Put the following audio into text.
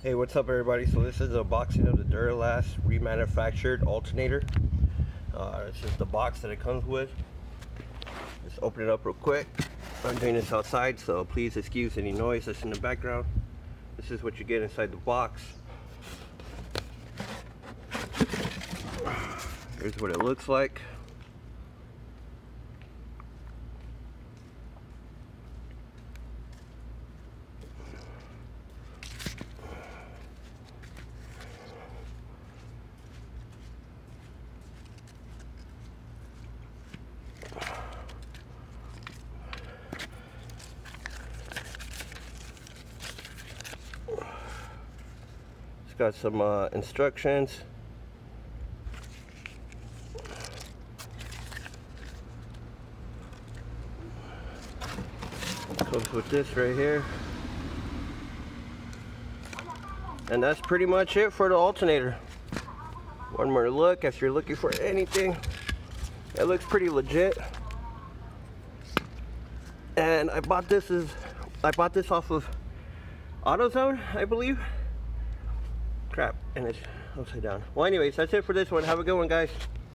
Hey, what's up everybody? So this is a boxing of the Duralast remanufactured alternator. This is the box that it comes with. Just open it up real quick. I'm doing this outside, so please excuse any noise that's in the background. This is what you get inside the box. Here's what it looks like. It's got some instructions. Comes with this right here. And that's pretty much it for the alternator. One more look if you're looking for anything. It looks pretty legit. And I bought this off of AutoZone, I believe. Crap, and it's upside down. Well anyways, that's it for this one. Have a good one, guys.